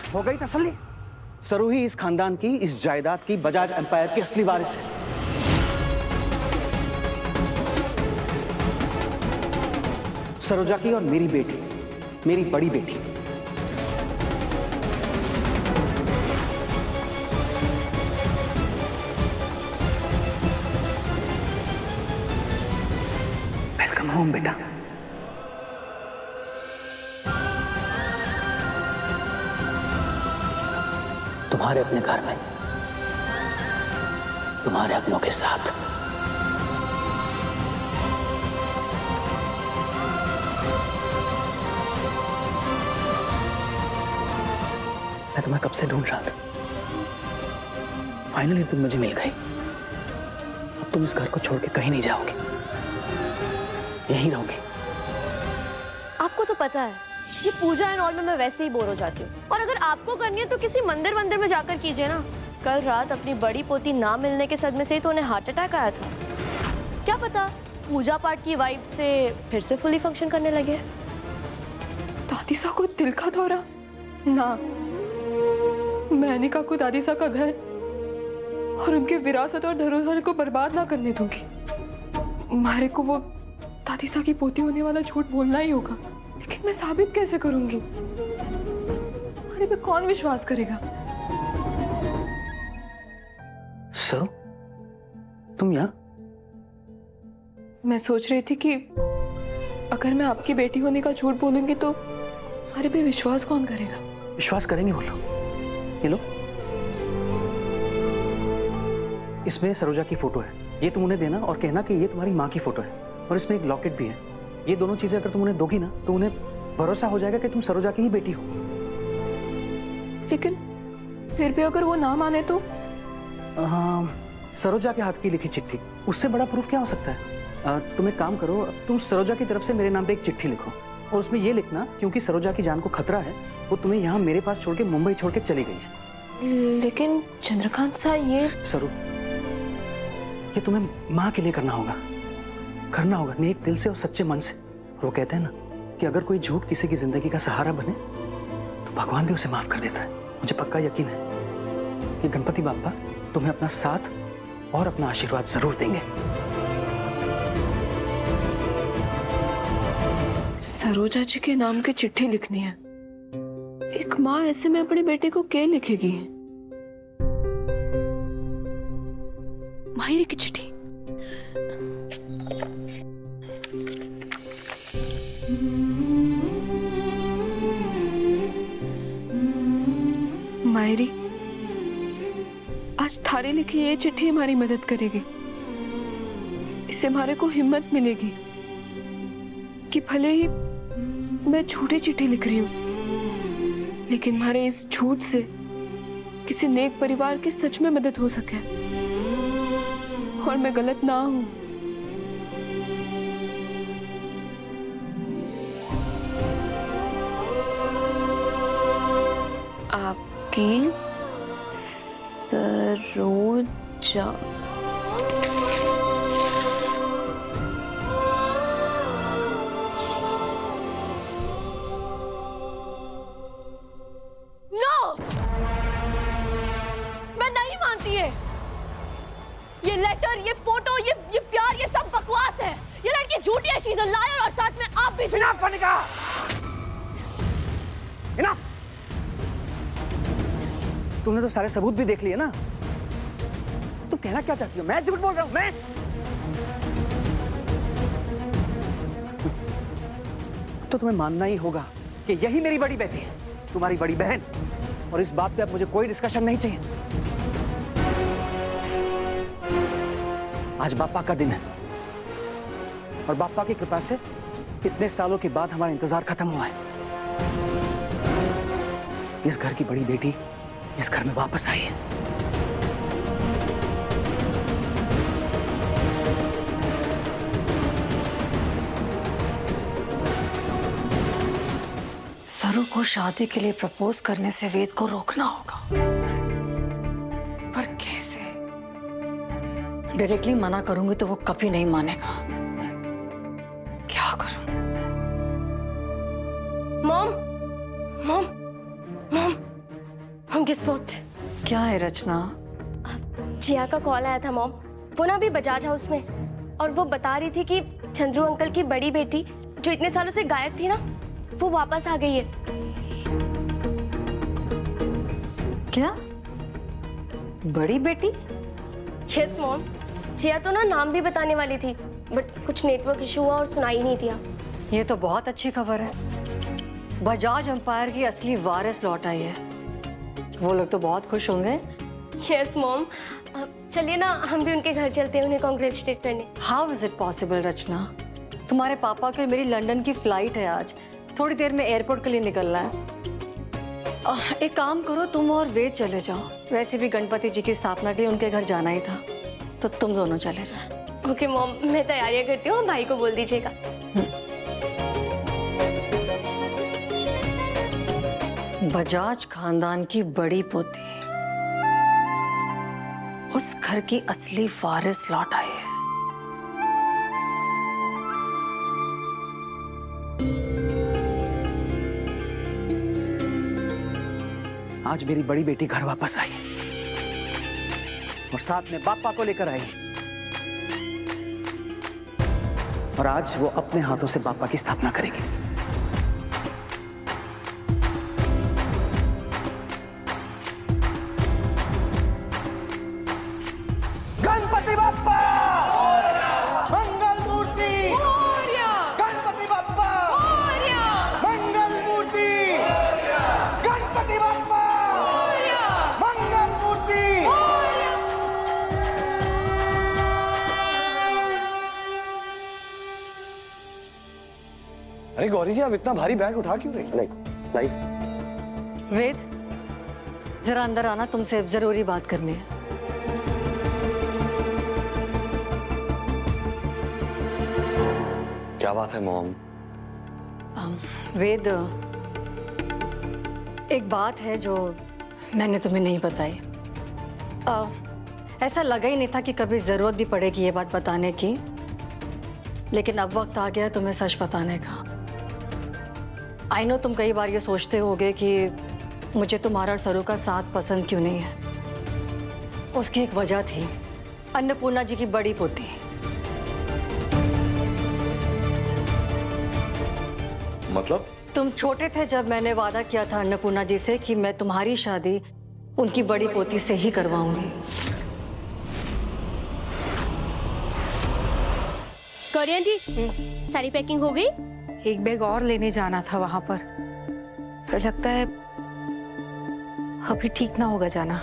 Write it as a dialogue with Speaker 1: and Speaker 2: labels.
Speaker 1: हो गई तसल्ली? सरू ही इस खानदान की, इस जायदाद की, बजाज एम्पायर की असली वारिस है। सरोजा की और मेरी बेटी, मेरी बड़ी बेटी। वेलकम होम बेटा। तुम्हारे अपने घर में, तुम्हारे अपनों के साथ। मैं तुम्हें कब से ढूंढ रहा था। फाइनली तुम मुझे मिल गई। अब तुम इस घर को छोड़ के कहीं नहीं जाओगे, यहीं रहोगे।
Speaker 2: आपको तो पता है ये पूजा एंड ऑल में मैं वैसे ही बोर हो जाती हूँ, और अगर आपको करनी है तो किसी मंदिर में जाकर कीजिए ना। कल रात अपनी बड़ी पोती ना मिलने के सदमे से ही तो उन्हें हार्ट अटैक आया था। क्या पता पूजा पाठ की वाइब से फिर से फुली फंक्शन करने लगे।
Speaker 3: दादीसा को दिल का दौरा ना, मैं अनिका को दादीसा का घर और उनके विरासत और धरोहर को बर्बाद ना करने दूंगी। मारे को वो दादीसा की पोती होने वाला झूठ बोलना ही होगा, लेकिन मैं साबित कैसे करूंगी? मारे पे कौन विश्वास करेगा?
Speaker 1: सर, तुम यहाँ?
Speaker 3: मैं सोच रही थी कि अगर मैं आपकी बेटी होने का झूठ बोलूंगी तो मारे पे विश्वास कौन करेगा?
Speaker 1: विश्वास करेंगे वो लोग। ये लो, इसमें सरोजा की फोटो है। ये तुम उन्हें देना और कहना कि ये तुम्हारी माँ की फोटो है, और इसमें एक लॉकेट भी है। ये दोनों चीजें अगर तुम उन्हें दोगी ना तो उन्हें भरोसा हो जाएगा कि तुम सरोजा की ही बेटी हो।
Speaker 3: लेकिन फिर भी अगर वो ना माने तो?
Speaker 1: सरोजा के हाथ की लिखी चिट्ठी, उससे बड़ा प्रूफ क्या हो सकता है? तुम एक काम करो, तुम सरोजा की तरफ से मेरे नाम पे एक चिट्ठी लिखो, और उसमें ये लिखना क्योंकि सरोजा की जान को खतरा है, वो तुम्हें यहाँ मेरे पास छोड़ के मुंबई छोड़ के चली गई है।
Speaker 3: लेकिन चंद्रकांत सा, ये
Speaker 1: सरू, ये तुम्हें माँ के लिए करना होगा नेक दिल से और सच्चे मन से। वो कहते हैं ना कि अगर कोई झूठ किसी की जिंदगी का सहारा बने तो भगवान भी उसे माफ कर देता है। मुझे पक्का यकीन है कि गणपति बाप्पा तुम्हें अपना साथ और अपना आशीर्वाद जरूर देंगे।
Speaker 3: सरोजा जी के नाम की चिट्ठी लिखनी है। एक माँ ऐसे में अपनी बेटी को क्या लिखेगी? माहिर की चिट्ठी। मायरी, आज थारे लिखी ये चिट्ठी हमारी मदद करेगी। इससे हमारे को हिम्मत मिलेगी कि भले ही मैं झूठी चिट्ठी लिख रही हूं, लेकिन हमारे इस झूठ से किसी नेक परिवार की सच में मदद हो सके और मैं गलत ना हूं। आपकी सरोजा।
Speaker 2: ये लेटर, ये फोटो, ये प्यार, ये सब बकवास है। ये लड़की झूठी है, शी इज अ लायर, और साथ में आप भी।
Speaker 1: Enough Kanika, enough. तुमने तो सारे सबूत भी देख लिए ना। तुम कहना क्या चाहती हो? मैं झूठ बोल रहा हूं? मैं तो तुम्हें मानना ही होगा कि यही मेरी बड़ी बेटी है, तुम्हारी बड़ी बहन, और इस बात पे अब मुझे कोई डिस्कशन नहीं चाहिए। आज बाप्पा का दिन है, और बाप्पा की कृपा से इतने सालों के बाद हमारा इंतजार खत्म हुआ है। इस घर की बड़ी बेटी इस घर में वापस आई है।
Speaker 4: सरू को शादी के लिए प्रपोज करने से वेद को रोकना होगा, पर कैसे? डायरेक्टली मना करूंगी तो वो कभी नहीं मानेगा। क्या करूं?
Speaker 2: Mom, mom, mom, guess what?
Speaker 4: क्या है रचना?
Speaker 2: जिया का कॉल आया था मॉम। वो ना अभी बजाज हाउस में, और वो बता रही थी कि चंद्रू अंकल की बड़ी बेटी जो इतने सालों से गायब थी ना, वो वापस आ गई है।
Speaker 4: क्या? बड़ी बेटी?
Speaker 2: Yes mom. जिया तो ना नाम भी बताने वाली थी, बट कुछ नेटवर्क इशू हुआ और सुनाई नहीं दिया।
Speaker 4: ये तो बहुत अच्छी खबर है। बजाज एम्पायर की असली वारिस लौट आई है। वो लोग तो बहुत खुश होंगे।
Speaker 2: Yes mom. चलिए ना हम भी उनके घर चलते हैं उन्हें कॉन्ग्रेचुलेट करने।
Speaker 4: हाउ इज इट पॉसिबल रचना? तुम्हारे पापा की और मेरी लंदन की फ्लाइट है आज। थोड़ी देर में एयरपोर्ट के लिए निकलना है। एक काम करो, तुम और वेद चले जाओ। वैसे भी गणपति जी की स्थापना के लिए उनके घर जाना ही था, तो तुम दोनों चले जाओ।
Speaker 2: ओके मॉम, मैं तैयारियां करती हूँ, भाई को बोल दीजिएगा।
Speaker 4: बजाज खानदान की बड़ी पोती उस घर की असली वारिस लौट आई है।
Speaker 1: आज मेरी बड़ी बेटी घर वापस आई और साथ में बापा को लेकर आई, और आज वो अपने हाथों से बापा की स्थापना करेगी। गणपति बाप्पा मंगल मूर्ति, गणपति बाप्पा मंगल मूर्ति, गणपति बाप्पा मंगल मूर्ति।
Speaker 5: अरे गौरी जी, आप इतना भारी बैग उठा क्यों रही? नहीं।
Speaker 4: वेद, जरा अंदर आना, तुमसे जरूरी बात करनी है।
Speaker 5: क्या बात है मॉम?
Speaker 4: वेद, एक बात है जो मैंने तुम्हें नहीं बताई। ऐसा लगा ही नहीं था कि कभी जरूरत भी पड़ेगी ये बात बताने की, लेकिन अब वक्त आ गया तुम्हें सच बताने का। आई नो तुम कई बार ये सोचते होगे कि मुझे तुम्हारा और सरू का साथ पसंद क्यों नहीं है। उसकी एक वजह थी, अन्नपूर्णा जी की बड़ी पोती।
Speaker 5: मतलब?
Speaker 4: तुम छोटे थे जब मैंने वादा किया था अन्नपूर्णा जी से कि मैं तुम्हारी शादी उनकी बड़ी पोती से ही करवाऊंगी।
Speaker 2: गौरी आंटी, सारी पैकिंग हो गई?
Speaker 6: एक बैग और लेने जाना था वहां पर लगता है अभी ठीक ना होगा जाना।